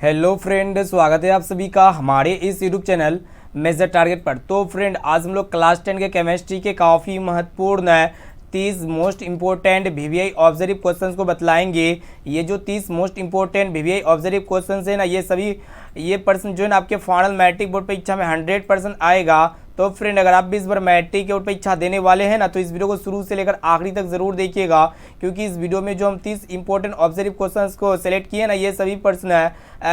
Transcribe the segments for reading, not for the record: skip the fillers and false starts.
Hello friend, स्वागत है आप सभी का हमारे इस यूट्यूब चैनल मेजर टारगेट पर। तो फ्रेंड, आज हम लोग क्लास 10 के केमिस्ट्री के काफ़ी महत्वपूर्ण 30 most important VVI observe questions को बतलाएंगे। ये जो 30 most important VVI observe questions है ना, ये पर्सन जो है ना आपके फाइनल मैट्रिक बोर्ड परीक्षा में 100% आएगा। तो फ्रेंड, अगर आप भी इस बार मैट्रिक के बोर्ड परीक्षा देने वाले हैं ना, तो इस वीडियो को शुरू से लेकर आखिरी तक जरूर देखिएगा, क्योंकि इस वीडियो में जो हम 30 इंपॉर्टेंट ऑब्जर्व क्वेश्चंस को सिलेक्ट किए ना, ये सभी प्रश्न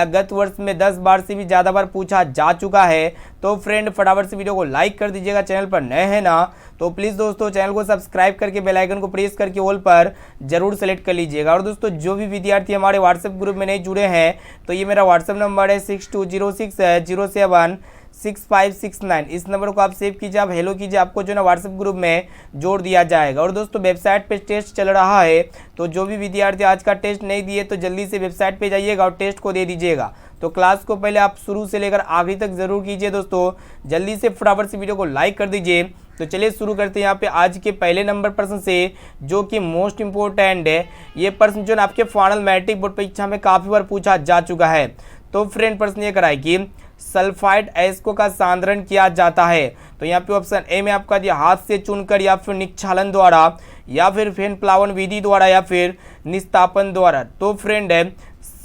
गत वर्ष में 10 बार से भी ज़्यादा बार पूछा जा चुका है। तो फ्रेंड, फटाफट से वीडियो को लाइक कर दीजिएगा। चैनल पर नए हैं ना तो प्लीज़ दोस्तों चैनल को सब्सक्राइब करके बेल आइकन को प्रेस करके ऑल पर जरूर सेलेक्ट कर लीजिएगा। और दोस्तों, जो भी विद्यार्थी हमारे व्हाट्सएप ग्रुप में नहीं जुड़े हैं, तो ये मेरा व्हाट्सएप नंबर है 6206076569। इस नंबर को आप सेव कीजिए, आप हेलो कीजिए, आपको जो ना व्हाट्सएप ग्रुप में जोड़ दिया जाएगा। और दोस्तों, वेबसाइट पे टेस्ट चल रहा है, तो जो भी विद्यार्थी आज का टेस्ट नहीं दिए तो जल्दी से वेबसाइट पे जाइएगा और टेस्ट को दे दीजिएगा। तो क्लास को पहले आप शुरू से लेकर आखिरी तक जरूर कीजिए। दोस्तों, जल्दी से फटाफट से वीडियो को लाइक कर दीजिए। तो चलिए शुरू करते हैं यहाँ पे आज के पहले नंबर प्रश्न से, जो कि मोस्ट इंपॉर्टेंट है। ये प्रश्न जो ना आपके फाइनल मैट्रिक बोर्ड परीक्षा में काफ़ी बार पूछा जा चुका है। तो फ्रेंड, प्रश्न ये कराए कि सल्फाइड अयस्कों का सांद्रण किया जाता है। तो यहाँ पे ऑप्शन ए में आपका दिया हाथ से चुनकर, या फिर निक्षालन द्वारा, या फिर फेन प्लावन विधि द्वारा, या फिर निस्तापन द्वारा। तो फ्रेंड,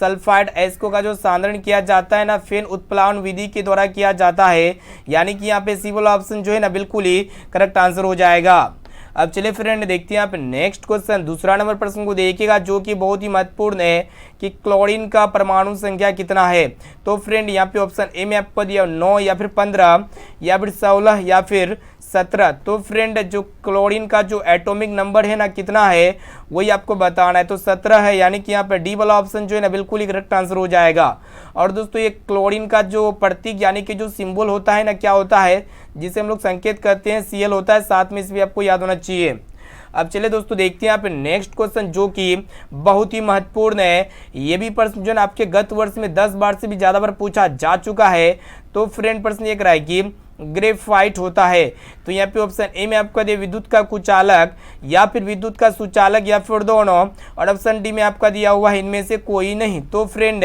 सल्फाइड अयस्कों का जो सांद्रण किया जाता है ना, फेन उत्प्लावन विधि के द्वारा किया जाता है। यानी कि यहाँ पे सी वाला ऑप्शन जो है ना बिल्कुल ही करेक्ट आंसर हो जाएगा। अब चलिए फ्रेंड, देखते हैं यहाँ पे नेक्स्ट क्वेश्चन। दूसरा नंबर प्रश्न को देखिएगा, जो कि बहुत ही महत्वपूर्ण है कि क्लोरीन का परमाणु संख्या कितना है। तो फ्रेंड, यहाँ पे ऑप्शन ए में आपको दिया 9, या फिर 15, या फिर 16, या फिर 17। तो फ्रेंड, जो क्लोरीन का जो एटॉमिक नंबर है ना कितना है, वही आपको बताना है। तो 17 है, यानी कि यहाँ पे डी वाला ऑप्शन जो है ना बिल्कुल ही करेक्ट आंसर हो जाएगा। और दोस्तों, ये क्लोरीन का जो प्रतीक यानी कि जो सिंबल होता है ना, क्या होता है, जिसे हम लोग संकेत करते हैं, Cl होता है। साथ में इस भी आपको याद होना चाहिए। अब चलिए दोस्तों, देखते हैं यहाँ पे नेक्स्ट क्वेश्चन, जो कि बहुत ही महत्वपूर्ण है। ये भी प्रश्न जो है आपके गत वर्ष में 10 बार से भी ज़्यादा बार पूछा जा चुका है। तो फ्रेंड, प्रश्न ये कराए कि ग्रेफाइट होता है। तो यहाँ पे ऑप्शन ए में आपका दिया विद्युत का कुचालक, या फिर विद्युत का सुचालक, या फिर दोनों। और ऑप्शन डी में आपका दिया हुआ है इनमें से कोई नहीं। तो फ्रेंड,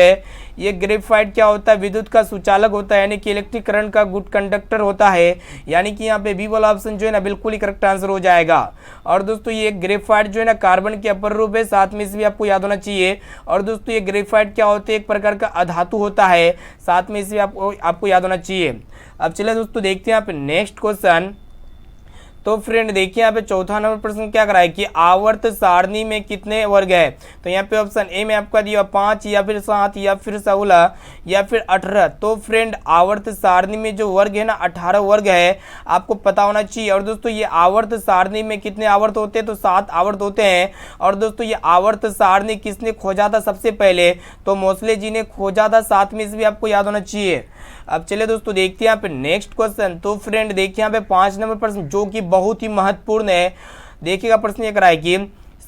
ये ग्रेफाइट क्या होता है, विद्युत का सुचालक होता है, यानी कि इलेक्ट्रिक करंट का गुड कंडक्टर होता है। यानी कि यहाँ पे बी वाला ऑप्शन जो है ना बिल्कुल ही करेक्ट आंसर हो जाएगा। और दोस्तों, ये ग्रेफाइट जो है ना कार्बन के अपर रूप है, साथ में इसे भी आपको याद होना चाहिए। और दोस्तों, ये ग्रेफाइट क्या होते हैं, एक प्रकार का अधातु होता है। साथ में इसे आपको याद होना चाहिए। अब चलिए दोस्तों, देखते हैं यहाँ पे नेक्स्ट क्वेश्चन। तो फ्रेंड, देखिए यहाँ पे चौथा नंबर प्रश्न क्या कराए कि आवर्त सारणी में कितने वर्ग है। तो यहाँ पे ऑप्शन ए में आपका दिया 5, या फिर 7, या फिर 16, या फिर 18। तो फ्रेंड, आवर्त सारणी में जो वर्ग है ना 18 वर्ग है, आपको पता होना चाहिए। और दोस्तों, ये आवर्त सारणी में कितने आवर्त होते हैं, तो 7 आवर्त होते हैं। और दोस्तों, ये आवर्त सारणी किसने खोजा था सबसे पहले, तो मोसले जी ने खोजा था। साथ में इसे भी आपको याद होना चाहिए। अब चलिए दोस्तों, देखते हैं यहाँ पे नेक्स्ट क्वेश्चन। तो फ्रेंड, देखिए यहाँ पे 5 नंबर प्रश्न, जो कि बहुत ही महत्वपूर्ण है। देखिएगा, प्रश्न ये कराए कि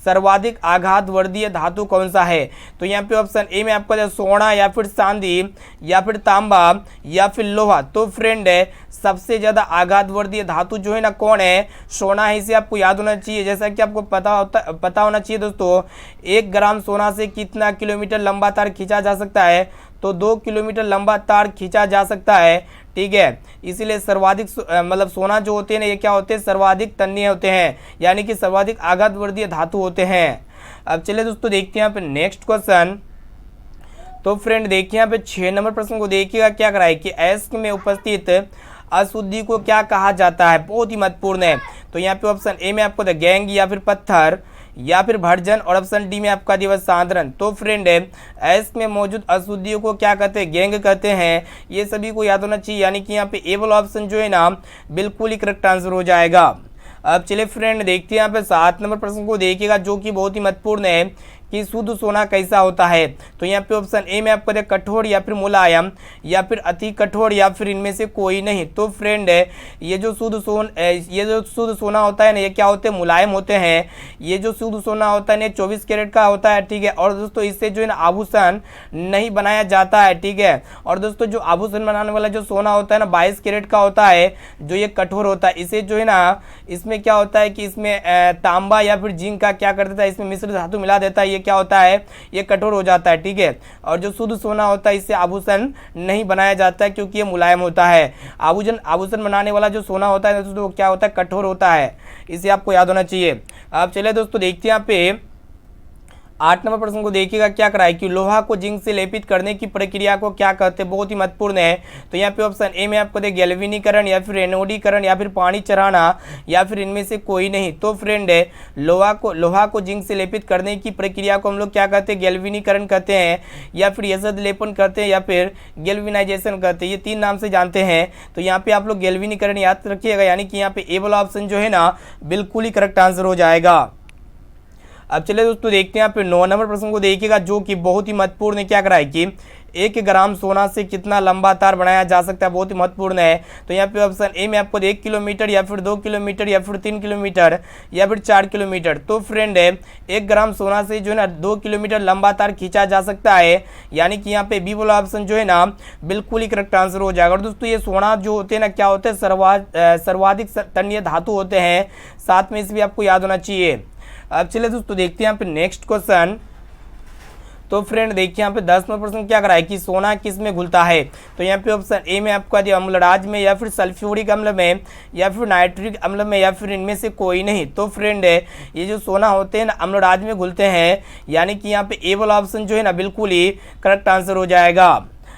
सर्वाधिक आघात वर्धीय धातु कौन सा है। तो यहाँ पे ऑप्शन ए में आपका सोना, या फिर चांदी, या फिर तांबा, या फिर लोहा। तो फ्रेंड, सबसे ज्यादा आघात वर्धीय धातु जो है ना कौन है, सोना है। इसे आपको याद होना चाहिए। जैसा कि आपको पता होना चाहिए दोस्तों, 1 ग्राम सोना से कितना किलोमीटर लंबा तार खींचा जा सकता है, तो 2 किलोमीटर लंबा तार खींचा जा सकता है। ठीक है, इसीलिए सर्वाधिक मतलब सोना जो होते हैं ना, ये क्या होते हैं, सर्वाधिक तन्य होते हैं, यानी कि सर्वाधिक आघात वर्धीय धातु होते हैं। अब चलिए दोस्तों, देखते हैं यहाँ पे नेक्स्ट क्वेश्चन। तो फ्रेंड, देखिए यहाँ पे 6 नंबर प्रश्न को देखिएगा, क्या कराए कि अयस्क में उपस्थित अशुद्धि को क्या कहा जाता है। बहुत ही महत्वपूर्ण है। तो यहाँ पे ऑप्शन ए में आपको गैंग, या फिर पत्थर, या फिर भर्जन। और ऑप्शन डी में आपका दिया सांद्रण। तो फ्रेंड, अयस्क में मौजूद अशुद्धियों को क्या कहते हैं, गैंग कहते हैं। ये सभी को याद होना चाहिए। यानी कि यहाँ पे ए वाला ऑप्शन जो है ना बिल्कुल ही करेक्ट आंसर हो जाएगा। अब चलिए फ्रेंड, देखते हैं यहाँ पे 7 नंबर प्रश्न को देखिएगा, जो कि बहुत ही महत्वपूर्ण है कि शुद्ध सोना कैसा होता है। तो यहाँ पे ऑप्शन ए में आपको कठोर, या फिर मुलायम, या फिर अति कठोर, या फिर इनमें से कोई नहीं। तो फ्रेंड, ये जो शुद्ध सोना होता है ना, ये क्या होते हैं, मुलायम होते हैं। ये जो शुद्ध सोना होता है ना, 24 कैरेट का होता है। ठीक है, और दोस्तों, इससे जो है ना आभूषण नहीं बनाया जाता है। ठीक है, और दोस्तों, जो आभूषण बनाने वाला जो सोना होता है ना 22 कैरेट का होता है, जो ये कठोर होता है। इसे जो है ना, इसमें क्या होता है कि इसमें तांबा या फिर जिंक का क्या कर देता है, इसमें मिश्र धातु मिला देता है। ये क्या होता है, ये कठोर हो जाता है, ठीक है। और जो शुद्ध सोना होता है इससे आभूषण नहीं बनाया जाता है क्योंकि ये मुलायम होता है। आभूषण बनाने वाला जो सोना होता है दोस्तों क्या होता है, कठोर होता है, इसे आपको याद होना चाहिए। अब चलिए दोस्तों देखते हैं यहाँ पे 8 नंबर प्रश्न को देखिएगा, क्या करा है कि लोहा को जिंक से लेपित करने की प्रक्रिया को क्या कहते हैं, बहुत ही महत्वपूर्ण है। तो यहाँ पे ऑप्शन ए में आपको दे गैल्वेनीकरण या फिर एनोडीकरण या फिर पानी चढ़ाना या फिर इनमें से कोई नहीं। तो फ्रेंड है लोहा को जिंक से लेपित करने की प्रक्रिया को हम लोग क्या कहते हैं, गैल्वेनीकरण कहते हैं या फिर यसद लेपन कहते हैं या फिर गैल्वेनाइजेशन कहते हैं, ये 3 नाम से जानते हैं। तो यहाँ पे आप लोग गैल्वेनीकरण याद रखिएगा, यानी कि यहाँ पे ए वाला ऑप्शन जो है ना बिल्कुल ही करेक्ट आंसर हो जाएगा। अब चलिए दोस्तों देखते हैं यहाँ पे 9 नंबर प्रश्न को देखिएगा, जो कि बहुत ही महत्वपूर्ण है। क्या करा है कि 1 ग्राम सोना से कितना लंबा तार बनाया जा सकता है, बहुत ही महत्वपूर्ण है। तो यहाँ पे ऑप्शन ए में आपको 1 किलोमीटर या फिर 2 किलोमीटर या फिर 3 किलोमीटर या फिर 4 किलोमीटर। तो फ्रेंड है 1 ग्राम सोना से जो है ना 2 किलोमीटर लंबा तार खींचा जा सकता है, यानी कि यहाँ पे बी वाला ऑप्शन जो है ना बिल्कुल ही करेक्ट आंसर हो जाएगा। और दोस्तों ये सोना जो होते हैं ना क्या होते हैं, सर्वाधिक तन्य धातु होते हैं, साथ में इसे भी आपको याद होना चाहिए। अब चलिए दोस्तों देखते हैं यहाँ पे नेक्स्ट क्वेश्चन। तो फ्रेंड देखिए यहाँ पे 10 नंबर प्रश्न क्या करा है कि सोना किस में घुलता है। तो यहाँ पे ऑप्शन ए में आपका दिया अम्लराज में या फिर सल्फ्यूरिक अम्ल में या फिर नाइट्रिक अम्ल में या फिर इनमें से कोई नहीं। तो फ्रेंड है ये जो सोना होते हैं ना अम्लराज में घुलते हैं, यानी कि यहाँ पे ए वाला ऑप्शन जो है ना बिल्कुल ही करेक्ट आंसर हो जाएगा।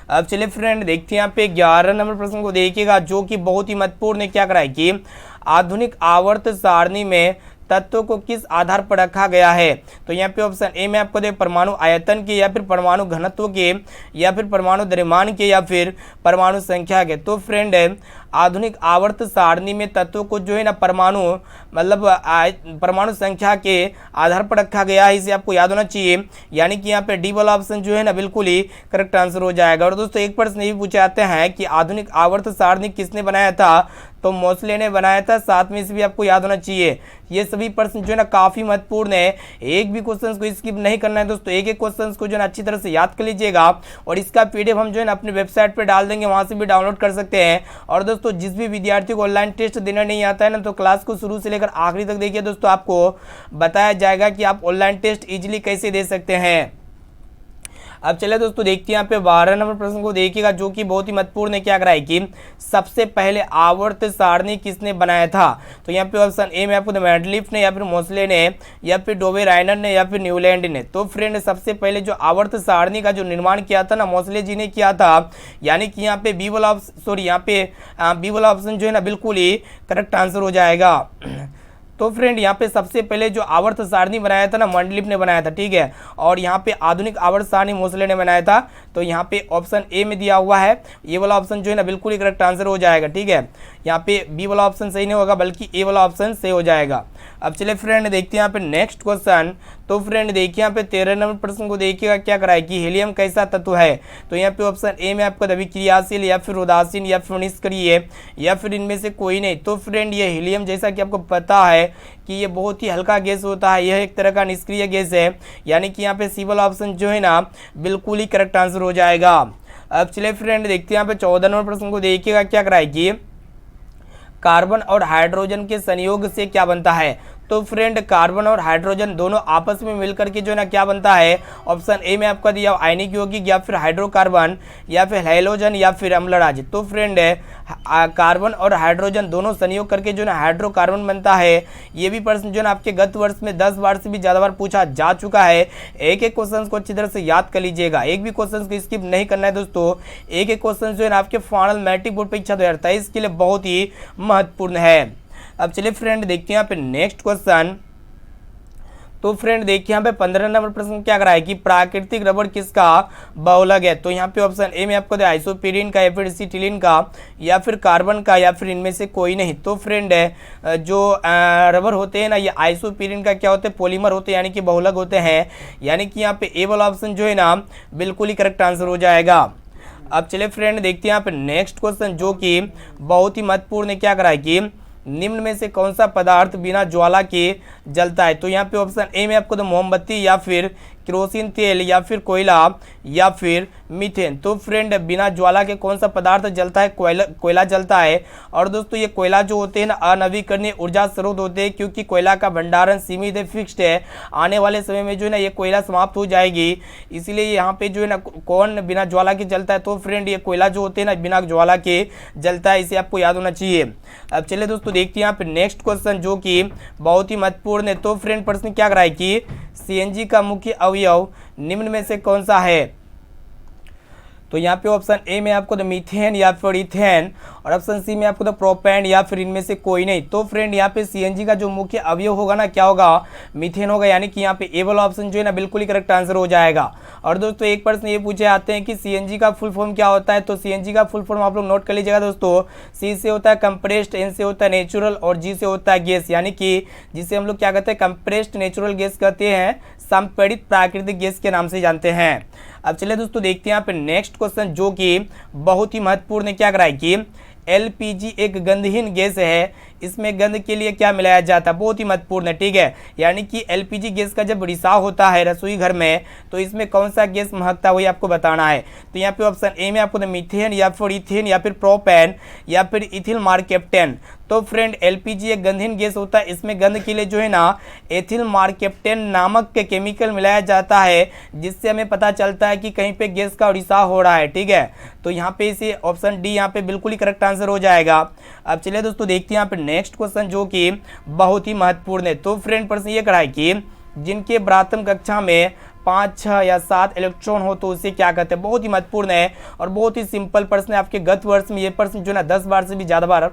अब चलिए फ्रेंड देखते हैं यहाँ पे 11 नंबर प्रश्न को देखिएगा, जो कि बहुत ही महत्वपूर्ण है। क्या करा है कि आधुनिक आवर्त सारणी में तत्वों को किस आधार पर रखा गया है। तो यहाँ पे ऑप्शन ए में आपको दे परमाणु आयतन के या फिर परमाणु घनत्व के या फिर परमाणु द्रव्यमान के या फिर परमाणु संख्या के। तो फ्रेंड है आधुनिक आवर्त सारणी में तत्वों को जो है ना परमाणु मतलब परमाणु संख्या के आधार पर रखा गया है, इसे आपको याद होना चाहिए, यानी कि यहाँ पे डी वाला ऑप्शन जो है ना बिल्कुल ही करेक्ट आंसर हो जाएगा। और दोस्तों एक प्रश्न ये भी पूछे जाते हैं कि आधुनिक आवर्त सारणी किसने बनाया था, तो मोसले ने बनाया था, साथ में इसे भी आपको याद होना चाहिए। ये सभी प्रश्न जो है ना काफ़ी महत्वपूर्ण है, एक भी क्वेश्चन को स्किप नहीं करना है दोस्तों, एक एक क्वेश्चन को जो है ना अच्छी तरह से याद कर लीजिएगा। और इसका पीडीएफ हम जो है ना अपने वेबसाइट पर डाल देंगे, वहाँ से भी डाउनलोड कर सकते हैं। और दोस्तों जिस भी विद्यार्थी को ऑनलाइन टेस्ट देना नहीं आता है ना, तो क्लास को शुरू से लेकर आखिरी तक देखिए दोस्तों, आपको बताया जाएगा कि आप ऑनलाइन टेस्ट इजीली कैसे दे सकते हैं। अब चलिए दोस्तों देखते हैं यहाँ पे 12 नंबर प्रश्न को देखिएगा, जो कि बहुत ही महत्वपूर्ण है। क्या करा है कि सबसे पहले आवर्त सारणी किसने बनाया था। तो यहाँ पे ऑप्शन ए में आपको मैंडलीफ ने या फिर मोसले ने या फिर डोबे राइनर ने या फिर न्यूलैंड ने। तो फ्रेंड सबसे पहले जो आवर्त सारणी का जो निर्माण किया था ना मोसले जी ने किया था, यानी कि यहाँ पे बी वाला ऑप्शन जो है ना बिल्कुल ही करेक्ट आंसर हो जाएगा। तो फ्रेंड यहाँ पे सबसे पहले जो आवर्त सारणी बनाया था ना मंडलिप ने बनाया था, ठीक है। और यहाँ पे आधुनिक आवर्त सारणी मोसले ने बनाया था। तो यहाँ पे ऑप्शन ए में दिया हुआ है, ये वाला ऑप्शन जो है ना बिल्कुल ही करेक्ट आंसर हो जाएगा, ठीक है। यहाँ पे बी वाला ऑप्शन सही नहीं होगा, बल्कि ए वाला ऑप्शन सही हो जाएगा। अब चलिए फ्रेंड देखते हैं यहाँ पे नेक्स्ट क्वेश्चन। तो फ्रेंड देखिए यहाँ पे 13 नंबर प्रश्न को देखिएगा, क्या कराए कि हीलियम कैसा तत्व है। तो यहाँ पे ऑप्शन ए में आपको अभिक्रियाशील या फिर उदासीन या फिर निष्क्रिय या फिर इनमें से कोई नहीं। तो फ्रेंड ये हीलियम जैसा कि आपको पता है कि ये बहुत ही हल्का गैस होता है, यह एक तरह का निष्क्रिय गैस है, यानी कि यहाँ पे सी वाला ऑप्शन जो है ना बिल्कुल ही करेक्ट आंसर हो जाएगा। अब चलिए फ्रेंड देखते हैं यहाँ पे 14 नंबर प्रश्न को देखिएगा, क्या कराए कि कार्बन और हाइड्रोजन के संयोग से क्या बनता है। तो फ्रेंड कार्बन और हाइड्रोजन दोनों आपस में मिलकर के जो है ना क्या बनता है, ऑप्शन ए में आपका दिया आयनिक यौगिक या फिर हाइड्रोकार्बन या फिर हैलोजन या फिर अम्लराज। तो फ्रेंड कार्बन और हाइड्रोजन दोनों संयोग करके जो है ना हाइड्रोकार्बन बनता है। ये भी प्रश्न जो है ना आपके गत वर्ष में 10 बार से भी ज़्यादा बार पूछा जा चुका है। एक एक क्वेश्चन को अच्छी तरह से याद कर लीजिएगा, एक भी क्वेश्चन को स्किप नहीं करना है दोस्तों। एक एक क्वेश्चन जो है ना आपके फाइनल मैट्रिक बोर्ड परीक्षा 2023 के लिए बहुत ही महत्वपूर्ण है। अब चलिए फ्रेंड देखते हैं यहाँ पे नेक्स्ट क्वेश्चन। तो फ्रेंड देखिए यहाँ पे 15 नंबर प्रश्न क्या करा है कि प्राकृतिक रबड़ किसका बहुलक है। तो यहाँ पे ऑप्शन ए में आपको आइसोपीरिन का या फिर एसिटिलीन का या फिर कार्बन का या फिर इनमें से कोई नहीं। तो फ्रेंड जो रबर होते हैं ना ये आइसोपीरिन का क्या होते हैं, पॉलीमर होते हैं, यानी कि बहुलक होते हैं, यानी कि यहाँ पे ए वाला ऑप्शन जो है ना बिल्कुल ही करेक्ट आंसर हो जाएगा। अब चलिए फ्रेंड देखते हैं यहाँ पे नेक्स्ट क्वेश्चन, जो कि बहुत ही महत्वपूर्ण है। क्या करा है कि निम्न में से कौन सा पदार्थ बिना ज्वाला के जलता है। तो यहाँ पे ऑप्शन ए में आपको तो मोमबत्ती या फिर केरोसिन तेल या फिर कोयला या फिर मीथेन। तो फ्रेंड बिना ज्वाला के कौन सा पदार्थ जलता है? कोयला जलता है। और दोस्तों ये कोयला जो होते हैं ना अनवीकरणीय ऊर्जा स्रोत होते हैं, क्योंकि कोयला का भंडारण सीमित है, फिक्स्ड है। आने वाले समय में जो है ना ये कोयला समाप्त हो जाएगी, इसलिए यहाँ पे जो है ना कौन बिना ज्वाला के जलता है? तो फ्रेंड ये कोयला जो होते हैं ना बिना ज्वाला के जलता है, इसे आपको याद होना चाहिए। अब चलिए दोस्तों देखते हैं यहाँ पे नेक्स्ट क्वेश्चन जो कि बहुत ही महत्वपूर्ण है। तो फ्रेंड प्रश्न क्या कराए कि सीएनजी का मुख्य अवयव निम्न में से कौन सा है? तो यहाँ पे ऑप्शन ए में आपको तो मीथेन या फिर इथेन, और ऑप्शन सी में आपको तो प्रोपेन या फिर इनमें से कोई नहीं। तो फ्रेंड यहाँ पे सीएनजी का जो मुख्य अवयव होगा ना क्या होगा? मीथेन होगा, यानी कि यहाँ पे ए वाला ऑप्शन जो है ना बिल्कुल ही करेक्ट आंसर हो जाएगा। और दोस्तों एक प्रश्न ये पूछे आते हैं कि सीएनजी का फुल फॉर्म क्या होता है? तो सीएनजी का फुल फॉर्म आप लोग नोट कर लीजिएगा दोस्तों। सी से होता है कंप्रेस्ड, एन से होता है नेचुरल और जी से होता है गैस, यानी कि जिसे हम लोग क्या कहते हैं कंप्रेस्ड नेचुरल गैस कहते हैं, संपीड़ित प्राकृतिक गैस के नाम से जानते हैं। अब चलिए दोस्तों देखते हैं यहाँ पे नेक्स्ट क्वेश्चन जो कि बहुत ही महत्वपूर्ण है। क्या कराए कि एलपीजी एक गंधहीन गैस है, इसमें गंध के लिए क्या मिलाया जाता है? बहुत ही महत्वपूर्ण है, ठीक है। यानी कि एलपीजी गैस का जब रिसाव होता है रसोई घर में तो इसमें कौन सा गैस महकता है वही आपको बताना है। तो यहाँ पे ऑप्शन ए में आपको मीथेन या फिर इथेन या फिर प्रोपेन या फिर इथिल मार्केप्टेन। तो फ्रेंड एलपीजी एक गंधहीन गैस होता है, इसमें गंध के लिए जो है ना एथिल मार्केप्टेन नामक के केमिकल मिलाया जाता है, जिससे हमें पता चलता है कि कहीं पे गैस का रिसाव हो रहा है, ठीक है। तो यहाँ पे इसे ऑप्शन डी यहाँ पे बिल्कुल ही करेक्ट आंसर हो जाएगा। अब चलिए दोस्तों देखते हैं यहाँ पे नेक्स्ट क्वेश्चन जो कि बहुत ही महत्वपूर्ण है। तो फ्रेंड प्रश्न ये कराए कि जिनके प्राथमिक कक्षा में 5, 6 या 7 इलेक्ट्रॉन हो तो उसे क्या कहते हैं? बहुत ही महत्वपूर्ण है और बहुत ही सिंपल प्रश्न है। आपके गत वर्ष में ये प्रश्न जो है ना 10 बार से भी ज़्यादा बार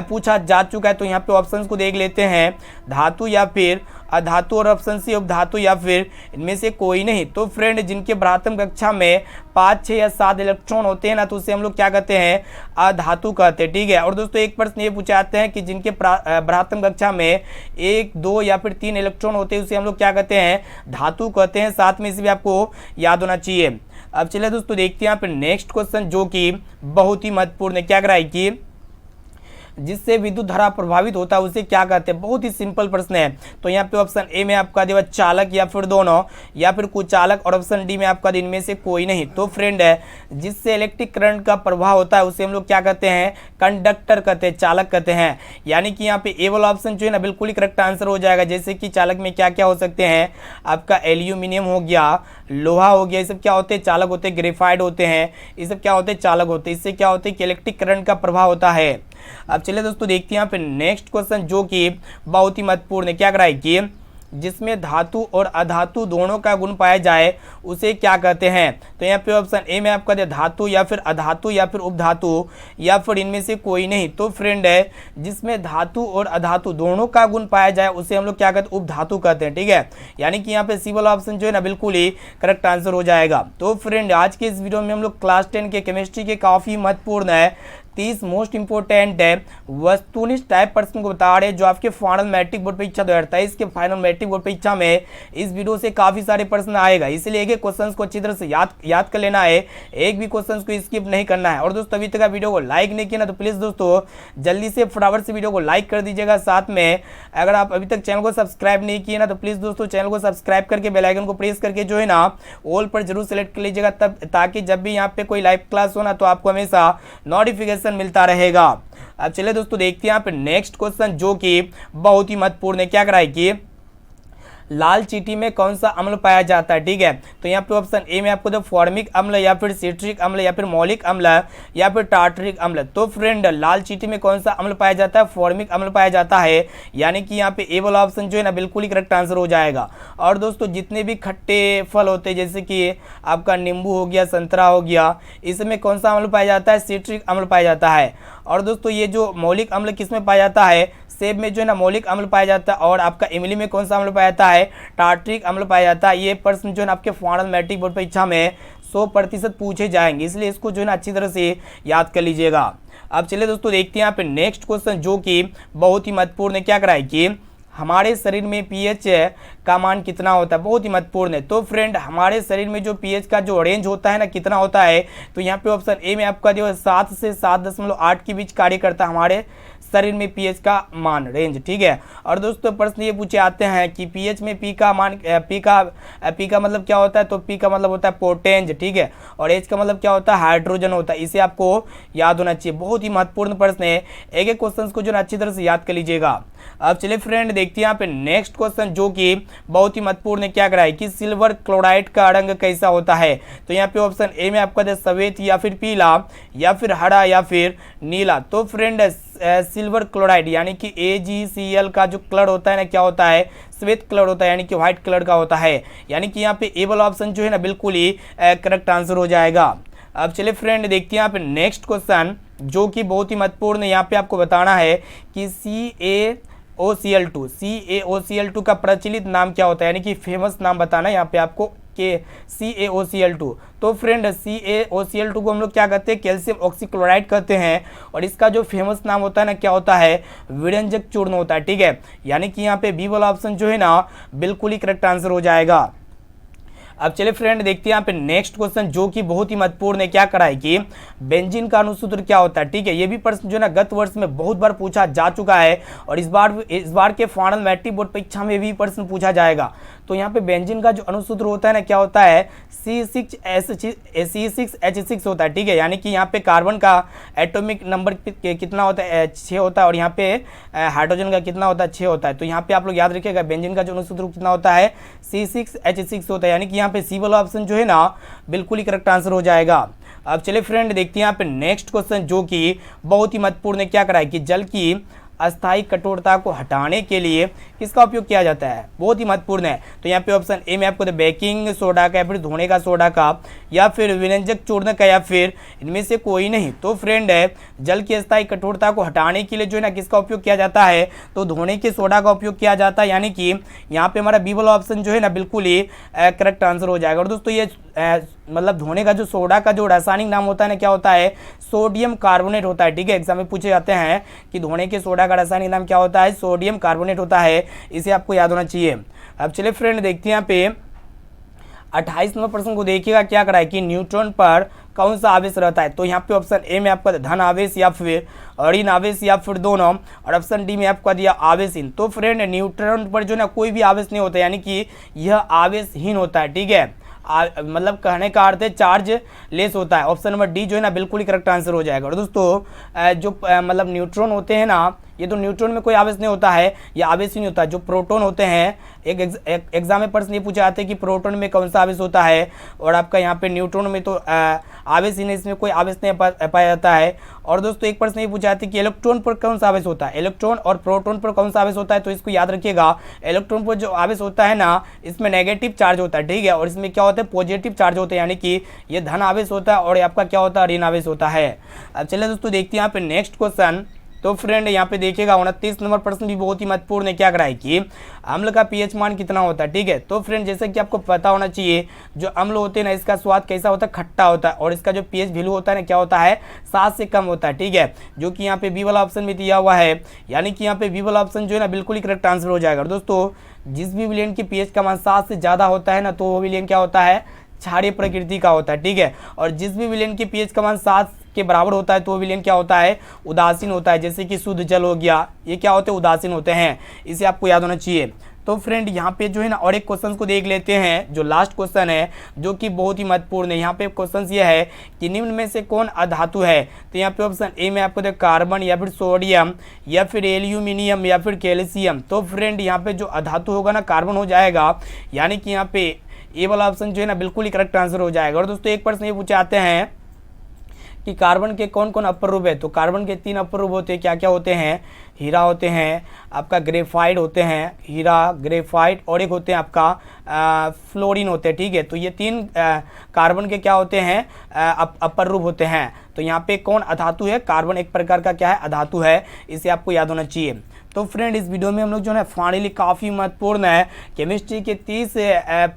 पूछा जा चुका है। तो यहाँ पे ऑप्शंस को देख लेते हैं, धातु या फिर अधातु, और ऑप्शन सी उपधातु या फिर इनमें से कोई नहीं। तो फ्रेंड जिनके प्राथमिक कक्षा में 5, 6 या 7 इलेक्ट्रॉन होते हैं ना तो उसे हम लोग क्या कहते हैं? अधातु कहते हैं, ठीक है। और दोस्तों एक प्रश्न ये पूछे जाते हैं कि जिनके प्राथमिक कक्षा में 1, 2 या फिर 3 इलेक्ट्रॉन होते हैं उसे हम लोग क्या कहते हैं? धातु कहते हैं। साथ में इसे भी आपको याद होना चाहिए। अब चलिए दोस्तों देखते हैं यहाँ पे नेक्स्ट क्वेश्चन जो कि बहुत ही महत्वपूर्ण है। क्या कराए कि जिससे विद्युत धारा प्रभावित होता है उसे क्या कहते हैं? बहुत ही सिंपल प्रश्न है। तो यहाँ पे ऑप्शन ए में आपका देगा चालक या फिर दोनों या फिर कुचालक, और ऑप्शन डी में आपका इनमें से कोई नहीं। तो फ्रेंड है जिससे इलेक्ट्रिक करंट का प्रभाव होता है उसे हम लोग क्या कहते हैं? कंडक्टर कहते हैं, चालक कहते हैं। यानी कि यहाँ पे ए वाला ऑप्शन जो है ना बिल्कुल ही करेक्ट आंसर हो जाएगा। जैसे कि चालक में क्या क्या हो सकते हैं? आपका एल्यूमिनियम हो गया, लोहा हो गया, ये सब क्या होते हैं? चालक होते हैं। ग्रेफाइट होते हैं, ये सब क्या होते हैं? चालक होते हैं। इससे क्या होते हैं कि इलेक्ट्रिक करंट का प्रभाव होता है। अब चलिए दोस्तों देखते हैं यहाँ पे नेक्स्ट क्वेश्चन जो कि बहुत ही महत्वपूर्ण है। क्या कराए कि जिसमें धातु और अधातु दोनों का गुण पाया जाए उसे क्या कहते हैं? तो यहाँ पे ऑप्शन ए में आपका धातु या फिर अधातु या फिर उपधातु या फिर इनमें से कोई नहीं। तो फ्रेंड है जिसमें धातु और अधातु दोनों का गुण पाया जाए उसे हम लोग क्या कहते हैं? उपधातु कहते हैं, ठीक है। यानी कि यहाँ पे सी वाला ऑप्शन जो है ना बिल्कुल ही करेक्ट आंसर हो जाएगा। तो फ्रेंड आज के इस वीडियो में हम लोग क्लास 10 के केमिस्ट्री के काफ़ी महत्वपूर्ण है 30 मोस्ट इंपोर्टेंट है वस्तुनिष्ठ टाइप प्रश्न को बता रहे हैं जो आपके फाइनल मैट्रिक बोर्ड परीक्षा 2023 के फाइनल मैट्रिक बोर्ड परीक्षा में इस वीडियो से काफी सारे प्रश्न आएगा। इसलिए एक एक क्वेश्चंस को अच्छी तरह से याद कर लेना है, एक भी क्वेश्चंस को स्किप नहीं करना है। और दोस्तों अभी तक आप वीडियो को लाइक नहीं किया ना तो प्लीज दोस्तों जल्दी से फटाफट से वीडियो को लाइक कर दीजिएगा। साथ में अगर आप अभी तक चैनल को सब्सक्राइब नहीं किए ना तो प्लीज दोस्तों चैनल को सब्सक्राइब करके बेल आइकन को प्रेस करके जो है ना ऑल पर जरूर सेलेक्ट कर लीजिएगा, तब ताकि जब भी यहाँ पे कोई लाइव क्लास हो ना तो आपको हमेशा नोटिफिकेशन मिलता रहेगा। अब चलिए दोस्तों देखते हैं यहाँ पे नेक्स्ट क्वेश्चन जो कि बहुत ही महत्वपूर्ण है। क्या कराए कि लाल चींटी में कौन सा अम्ल पाया जाता है? ठीक है, तो यहाँ पे ऑप्शन ए में आपको तो फॉर्मिक अम्ल या फिर सिट्रिक अम्ल या फिर मौलिक अम्ल या फिर टार्टरिक अम्ल। तो फ्रेंड लाल चींटी में कौन सा अम्ल पाया जाता है? फॉर्मिक अम्ल पाया जाता है। यानी कि यहाँ पे ए वाला ऑप्शन जो है ना बिल्कुल ही करेक्ट आंसर हो जाएगा। और दोस्तों जितने भी खट्टे फल होते हैं जैसे कि आपका नींबू हो गया, संतरा हो गया, इसमें कौन सा अम्ल पाया जाता है? सिट्रिक अम्ल पाया जाता है। और दोस्तों ये जो मौलिक अम्ल किसमें पाया जाता है? सेब में जो है ना मौलिक अम्ल पाया जाता है। और आपका इमली में कौन सा अम्ल पाया जाता है? टार्टरिक अम्ल पाया जाता है। ये प्रश्न जो है ना आपके फाइनल मैट्रिक बोर्ड परीक्षा में 100% पूछे जाएंगे, इसलिए इसको जो है ना अच्छी तरह से याद कर लीजिएगा। अब चलिए दोस्तों देखते हैं यहाँ पे नेक्स्ट क्वेश्चन जो कि बहुत ही महत्वपूर्ण है। क्या कराए कि हमारे शरीर में पीएच का मान कितना होता है? बहुत ही महत्वपूर्ण है। तो फ्रेंड हमारे शरीर में जो पीएच का जो रेंज होता है ना कितना होता है? तो यहाँ पे ऑप्शन ए में आपका जो 7 से 7.8 के बीच कार्य करता है हमारे शरीर में पीएच का मान रेंज, ठीक है। और दोस्तों प्रश्न ये पूछे आते हैं कि पीएच में पी का मान, पी का मतलब क्या होता है, तो पी का मतलब होता है पोटेंज, ठीक है। और एच का मतलब क्या होता है, हाइड्रोजन होता है। इसे आपको याद होना चाहिए, बहुत ही महत्वपूर्ण प्रश्न है। एक एक क्वेश्चन को जो है अच्छी तरह से याद कर लीजिएगा। अब चलिए फ्रेंड देखते हैं यहाँ पे नेक्स्ट क्वेश्चन, जो कि बहुत ही महत्वपूर्ण है। क्या कराए कि सिल्वर क्लोराइड का रंग कैसा होता है, तो यहाँ पे ऑप्शन ए में आपका सफेद या फिर पीला या फिर हरा या फिर नीला। तो फ्रेंड सिल्वर क्लोराइड यानी कि AgCl का जो कलर होता है ना, क्या होता है, श्वेत कलर होता है, यानी कि व्हाइट कलर का होता है। यानी कि यहाँ पे ए वाला ऑप्शन जो है ना बिल्कुल ही करेक्ट आंसर हो जाएगा। अब चलिए फ्रेंड देखते हैं यहाँ पे नेक्स्ट क्वेश्चन, जो कि बहुत ही महत्वपूर्ण है। यहाँ पे आपको बताना है कि CaOCl2 का प्रचलित नाम क्या होता है, यानी कि फेमस नाम बताना है यहाँ पे आपको के CaOCl2। तो फ्रेंड CaOCl2 को हम लोग क्या कहते हैं, कैल्शियम ऑक्सीक्लोराइड कहते हैं। और इसका जो फेमस नाम होता है ना, क्या होता है, विरंजक चूर्ण होता है, ठीक है। यानी कि यहाँ पे बी वाला ऑप्शन जो है ना बिल्कुल ही करेक्ट आंसर हो जाएगा। अब चलिए फ्रेंड देखते हैं यहाँ पे नेक्स्ट क्वेश्चन, जो कि बहुत ही महत्वपूर्ण है। क्या करा है कि बेंजीन का अणुसूत्र क्या होता है, ठीक है। ये भी प्रश्न जो है ना गत वर्ष में बहुत बार पूछा जा चुका है, और इस बार के फाइनल मैट्रिक बोर्ड परीक्षा में भी प्रश्न पूछा जाएगा। तो यहाँ पे बेंजीन का जो अणुसूत्र होता है ना, क्या होता है, C6H6 होता है, ठीक है। यानी कि यहाँ पे कार्बन का एटॉमिक नंबर कितना होता है, 6 होता है। और यहाँ पे हाइड्रोजन का कितना होता है, 6 होता है। तो यहाँ पे आप लोग याद रखिएगा बेंजीन का जो अणुसूत्र कितना होता है, C6H6 होता है। यानी कि यहाँ पे सी वाला ऑप्शन जो है ना बिल्कुल ही करेक्ट आंसर हो जाएगा। अब चलिए फ्रेंड देखते हैं यहाँ पे नेक्स्ट क्वेश्चन, जो कि बहुत ही महत्वपूर्ण है। क्या करा है कि जल की अस्थायी कठोरता को हटाने के लिए किसका उपयोग किया जाता है, बहुत ही महत्वपूर्ण है। तो यहाँ पे ऑप्शन ए में आपको बेकिंग सोडा का या फिर धोने का सोडा का या फिर विरंजक चूर्ण का या फिर इनमें से कोई नहीं। तो फ्रेंड है जल की अस्थायी कठोरता को हटाने के लिए जो है ना किसका उपयोग किया जाता है, तो धोने के सोडा का उपयोग किया जाता है। यानी कि यहाँ पे हमारा बी वाला ऑप्शन जो है ना बिल्कुल ही करेक्ट आंसर हो जाएगा। और दोस्तों ये मतलब धोने का जो सोडा का जो रासायनिक नाम होता है ना, क्या होता है, सोडियम कार्बोनेट होता है, ठीक है। एग्जाम में पूछे जाते हैं कि धोने के सोडा का रासायनिक नाम क्या होता है, सोडियम कार्बोनेट होता है। इसे आपको याद होना चाहिए। अब चलिए फ्रेंड देखते हैं यहाँ पे 28 नंबर प्रश्न को देखिएगा। क्या करा है कि न्यूट्रॉन पर कौन सा आवेश रहता है, तो यहाँ पे ऑप्शन ए में आपका धन आवेश या फिर ऋण आवेश या फिर दोनों, और ऑप्शन डी में आपका दिया आवेशहीन। तो फ्रेंड न्यूट्रॉन पर जो ना कोई भी आवेश नहीं होता, यानी कि यह आवेशहीन होता है, ठीक है। मतलब कहने का अर्थ है चार्ज लेस होता है। ऑप्शन नंबर डी जो है ना बिल्कुल ही करेक्ट आंसर हो जाएगा। और दोस्तों जो मतलब न्यूट्रॉन होते हैं ना, ये तो न्यूट्रॉन में कोई आवेश नहीं होता है, ये आवेश ही नहीं होता है। जो प्रोटॉन होते हैं, एक एग्जाम में प्रश्न ये पूछा जाता है कि प्रोटॉन में कौन सा आवेश होता है, और आपका यहाँ पे न्यूट्रॉन में तो आवेश ही नहीं, इसमें कोई आवेश नहीं पाया जाता है। और दोस्तों एक प्रश्न ये पूछा जाता है कि इलेक्ट्रॉन पर कौन सा आवेश होता है, इलेक्ट्रॉन और प्रोटॉन पर कौन सा आवेश होता है। तो इसको याद रखिएगा, इलेक्ट्रॉन पर जो आवेश होता है ना, इसमें नेगेटिव चार्ज होता है, ठीक है। और इसमें क्या होता है, पॉजिटिव चार्ज होता है, यानी कि ये धन आवेश होता है, और आपका क्या होता है, ऋण आवेश होता है। अब चलिए दोस्तों देखते हैं यहाँ पे नेक्स्ट क्वेश्चन। तो फ्रेंड यहाँ पे देखिएगा 29 नंबर प्रश्न भी बहुत ही महत्वपूर्ण है। क्या कराए कि अम्ल का पीएच मान कितना होता है, ठीक है। तो फ्रेंड जैसे कि आपको पता होना चाहिए, जो अम्ल होते हैं ना, इसका स्वाद कैसा होता है, खट्टा होता है। और इसका जो पीएच वैल्यू होता है ना, क्या होता है, 7 से कम होता है, ठीक है। जो कि यहाँ पे बी वाला ऑप्शन में दिया हुआ है। यानी कि यहाँ पे बी वाला ऑप्शन जो है ना बिल्कुल ही करेक्ट आंसर हो जाएगा। और दोस्तों जिस भी विलेन की पीएच का मान 7 से ज़्यादा होता है ना, तो वो विलेन क्या होता है, क्षारीय प्रकृति का होता है, ठीक है। और जिस भी विलेन की पीएच का मान 7 के बराबर होता है, तो वो विलेन क्या होता है, उदासीन होता है। जैसे कि शुद्ध जल हो गया, ये क्या होते हैं, उदासीन होते हैं। इसे आपको याद होना चाहिए। तो फ्रेंड यहाँ पे जो है ना और एक क्वेश्चन को देख लेते हैं, जो लास्ट क्वेश्चन है, जो कि बहुत ही महत्वपूर्ण है। यहाँ पे क्वेश्चन ये है कि निम्न में से कौन अधातु है। तो यहाँ पे ऑप्शन ए में आपको कार्बन या फिर सोडियम या फिर एल्यूमिनियम या फिर कैल्शियम। तो फ्रेंड यहाँ पे जो अधातु होगा ना, कार्बन हो जाएगा। यानी कि यहाँ पे ए वाला ऑप्शन जो है ना बिल्कुल ही करेक्ट आंसर हो जाएगा। और दोस्तों एक प्रश्न ये पूछे आते हैं कि कार्बन के कौन कौन अपर रूप है। तो कार्बन के 3 अपर रूप होते हैं, क्या क्या होते हैं, हीरा होते हैं, आपका ग्रेफाइट होते हैं, हीरा ग्रेफाइट, और एक होते हैं आपका फ्लोरीन होते हैं, ठीक है। तो ये 3 कार्बन के क्या होते हैं, अपर रूप होते हैं। तो यहाँ पे कौन अधातु है, कार्बन एक प्रकार का क्या है, अधातु है। इसे आपको याद होना चाहिए। तो फ्रेंड इस वीडियो में हम लोग जो है फाइनली काफ़ी महत्वपूर्ण है केमिस्ट्री के 30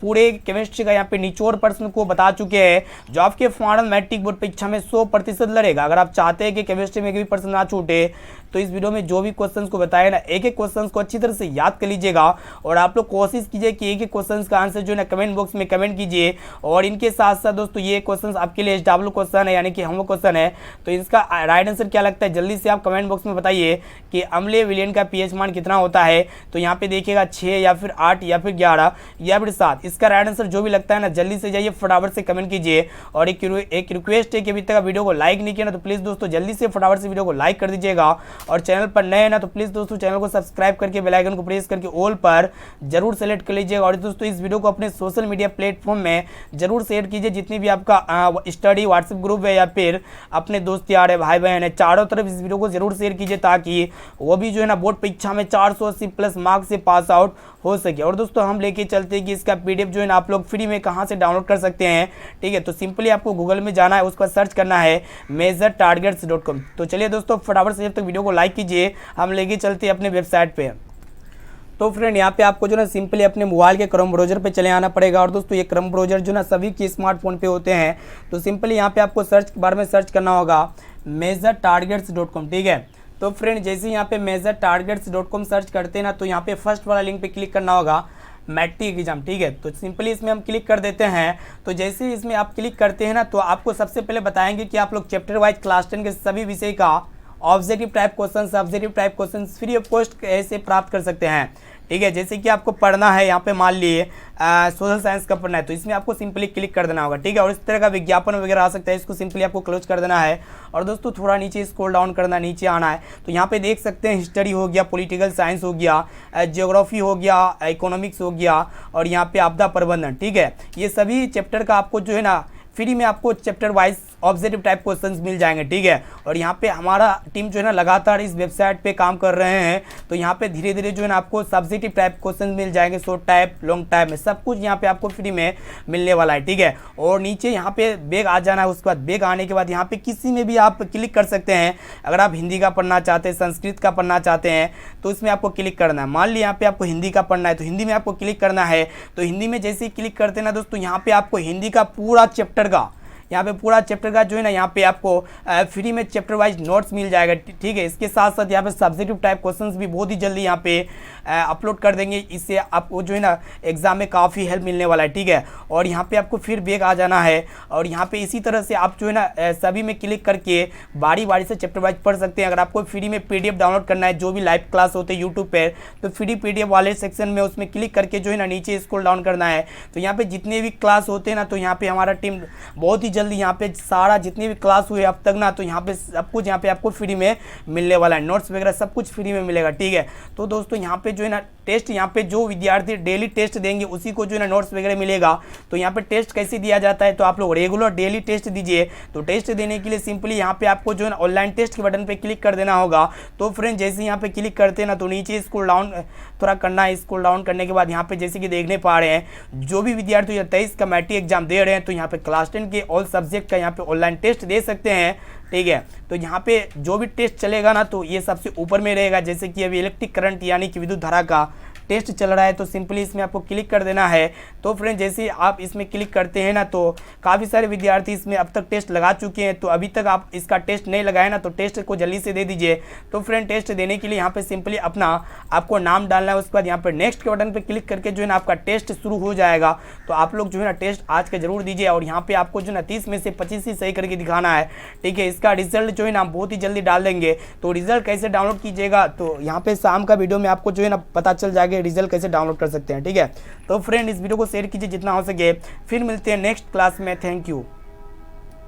पूरे केमिस्ट्री का यहाँ पे निचोड़ प्रश्न को बता चुके हैं जो आपके फाइनल मैट्रिक बोर्ड परीक्षा में 100% लड़ेगा। अगर आप चाहते हैं कि केमिस्ट्री में भी प्रश्न ना छूटे तो इस वीडियो में जो भी क्वेश्चंस को बताया ना एक एक क्वेश्चंस को अच्छी तरह से याद कर लीजिएगा और आप लोग कोशिश कीजिए कि एक एक क्वेश्चंस का आंसर जो है ना कमेंट बॉक्स में कमेंट कीजिए। और इनके साथ साथ दोस्तों ये क्वेश्चंस आपके लिए SW क्वेश्चन है यानी कि होमवर्क क्वेश्चन है, तो इसका राइट आंसर क्या लगता है जल्दी से आप कमेंट बॉक्स में बताइए कि अम्लीय विलयन का pH मान कितना होता है। तो यहाँ पे देखिएगा 6 या फिर 8 या फिर 11 या फिर 7, इसका राइट आंसर जो भी लगता है ना जल्दी से जाइए फटाफट से कमेंट कीजिए। और एक रिक्वेस्ट है कि अभी तक वीडियो को लाइक नहीं किया ना तो प्लीज़ दोस्तों जल्दी से फटाफट से वीडियो को लाइक कर दीजिएगा और चैनल पर नए है ना तो प्लीज़ दोस्तों चैनल को सब्सक्राइब करके बेल आइकन को प्रेस करके ऑल पर जरूर सेलेक्ट कर लीजिएगा। और दोस्तों इस वीडियो को अपने सोशल मीडिया प्लेटफॉर्म में जरूर शेयर कीजिए, जितनी भी आपका स्टडी व्हाट्सएप ग्रुप है या फिर अपने दोस्त यार है भाई बहन है चारों तरफ इस वीडियो को जरूर शेयर कीजिए ताकि वो भी जो है ना बोर्ड परीक्षा में 480 प्लस मार्क्स से पास आउट हो सके। और दोस्तों हम लेके चलते हैं कि इसका PDF जो है ना आप लोग फ्री में कहाँ से डाउनलोड कर सकते हैं। ठीक है, तो सिंपली आपको गूगल में जाना है, उस पर सर्च करना है majortargets.com। तो चलिए दोस्तों फटाफट से जब तक वीडियो को लाइक कीजिए हम लेके चलते हैं अपने वेबसाइट पे। तो फ्रेंड यहाँ पे आपको जो ना सिंपली अपने मोबाइल के क्रोम ब्राउज़र पे चले आना पड़ेगा। और दोस्तों ये क्रोम ब्राउज़र जो ना सभी के स्मार्टफोन पे होते हैं, तो सिंपली यहाँ पे आपको सर्च बार में सर्च करना होगा majortargets.com। ठीक है, तो फ्रेंड जैसे यहाँ पे majortargets.com सर्च करते हैं ना तो यहाँ पे फर्स्ट वाला लिंक पे क्लिक करना होगा मैट्रिक एग्जाम। ठीक है, तो सिंपली इसमें हम क्लिक कर देते हैं। तो जैसे ही इसमें आप क्लिक करते हैं ना तो आपको सबसे पहले बताएंगे कि आप लोग चैप्टर वाइज क्लास 10 के सभी विषय का objective type question subjective type question free of cost कैसे प्राप्त कर सकते हैं। ठीक है, जैसे कि आपको पढ़ना है यहाँ पे मान लिए सोशल साइंस का पढ़ना है तो इसमें आपको सिंपली क्लिक कर देना होगा। ठीक है, और इस तरह का विज्ञापन वगैरह आ सकता है, इसको सिंपली आपको क्लोज कर देना है। और दोस्तों थोड़ा नीचे स्क्रॉल डाउन करना, नीचे आना है तो यहाँ पे देख सकते हैं हिस्ट्री हो गया, पॉलिटिकल साइंस हो गया, ज्योग्राफी हो गया, इकोनॉमिक्स हो गया और यहाँ पे आपदा प्रबंधन। ठीक है, ये सभी चैप्टर का आपको जो है ना फ्री में आपको chapter wise objective type questions मिल जाएंगे। ठीक है, और यहाँ पे हमारा टीम जो है ना लगातार इस वेबसाइट पे काम कर रहे हैं, तो यहाँ पे धीरे धीरे जो है ना आपको सब्जेक्टिव टाइप क्वेश्चंस मिल जाएंगे, शॉर्ट टाइप लॉन्ग टाइप में सब कुछ यहाँ पे आपको फ्री में मिलने वाला है। ठीक है, और नीचे यहाँ पे बैग आ जाना है, उसके बाद बैग आने के बाद यहाँ पे किसी में भी आप क्लिक कर सकते हैं। अगर आप हिंदी का पढ़ना चाहते हैं, संस्कृत का पढ़ना चाहते हैं तो इसमें आपको क्लिक करना है। मान लीजिए यहाँ पे आपको हिंदी का पढ़ना है तो हिंदी में आपको क्लिक करना है। तो हिंदी में जैसे ही क्लिक करते हैं ना दोस्तों यहाँ पे आपको हिंदी का पूरा चैप्टर का यहाँ पे पूरा चैप्टर का जो है ना यहाँ पे आपको फ्री में चैप्टर वाइज नोट्स मिल जाएगा। ठीक है, इसके साथ साथ यहाँ पे सब्जेक्टिव टाइप क्वेश्चंस भी बहुत ही जल्दी यहाँ पे अपलोड कर देंगे, इससे आपको जो है ना एग्जाम में काफ़ी हेल्प मिलने वाला है। ठीक है, और यहाँ पे आपको फिर बैक आ जाना है और यहाँ पे इसी तरह से आप जो है ना सभी में क्लिक करके बारी बारी से चैप्टर वाइज पढ़ सकते हैं। अगर आपको फ्री में PDF डाउनलोड करना है जो भी लाइव क्लास होते हैं यूट्यूब पर, तो फ्री PDF वाले सेक्शन में उसमें क्लिक करके जो है ना नीचे स्क्रॉल डाउन करना है। तो यहाँ पे जितने भी क्लास होते हैं ना तो यहाँ पे हमारा टीम बहुत ही जल्दी यहाँ पे सारा जितने भी क्लास हुए अब तक ना तो यहाँ पे सब कुछ यहाँ पे आपको फ्री में मिलने वाला है, नोट्स वगैरह सब कुछ फ्री में मिलेगा। ठीक है, तो दोस्तों यहाँ पे जो है ना टेस्ट यहाँ पे जो विद्यार्थी डेली टेस्ट देंगे उसी को जो है ना नोट्स वगैरह मिलेगा। तो यहाँ पे टेस्ट कैसे दिया जाता है, तो आप लोग रेगुलर डेली टेस्ट दीजिए। तो टेस्ट देने के लिए सिंपली यहाँ पे आपको जो है ना ऑनलाइन टेस्ट के बटन पे क्लिक कर देना होगा। तो फ्रेंड जैसे यहाँ पे क्लिक करते हैं ना तो नीचे स्क्रॉल डाउन थोड़ा करना है। स्क्रॉल डाउन करने के बाद यहाँ पे जैसे कि देखने पा रहे हैं जो भी विद्यार्थी 23 का मैट्रिक एग्जाम दे रहे हैं तो यहाँ पे क्लास 10 के ऑल सब्जेक्ट का यहाँ पे ऑनलाइन टेस्ट दे सकते हैं। ठीक है, तो यहाँ पे जो भी टेस्ट चलेगा ना तो ये सबसे ऊपर में रहेगा। जैसे कि अभी इलेक्ट्रिक करंट यानी कि विद्युत धारा का टेस्ट चल रहा है तो सिंपली इसमें आपको क्लिक कर देना है। तो फ्रेंड जैसे आप इसमें क्लिक करते हैं ना तो काफ़ी सारे विद्यार्थी इसमें अब तक टेस्ट लगा चुके हैं, तो अभी तक आप इसका टेस्ट नहीं लगाए ना तो टेस्ट को जल्दी से दे दीजिए। तो फ्रेंड टेस्ट देने के लिए यहाँ पे सिंपली अपना आपको नाम डालना है, उसके बाद यहाँ पर नेक्स्ट के बटन पर क्लिक करके जो है ना आपका टेस्ट शुरू हो जाएगा। तो आप लोग जो है ना टेस्ट आज के जरूर दीजिए और यहाँ पे आपको जो है ना 30 में से 25 ही सही करके दिखाना है। ठीक है, इसका रिजल्ट जो है ना बहुत ही जल्दी डाल देंगे। तो रिजल्ट कैसे डाउनलोड कीजिएगा तो यहाँ पे शाम का वीडियो में आपको जो है ना पता चल जाएगा रिजल्ट कैसे डाउनलोड कर सकते हैं। ठीक है, तो फ्रेंड इस वीडियो को शेयर कीजिए जितना हो सके। फिर मिलते हैं नेक्स्ट क्लास में। Thank you.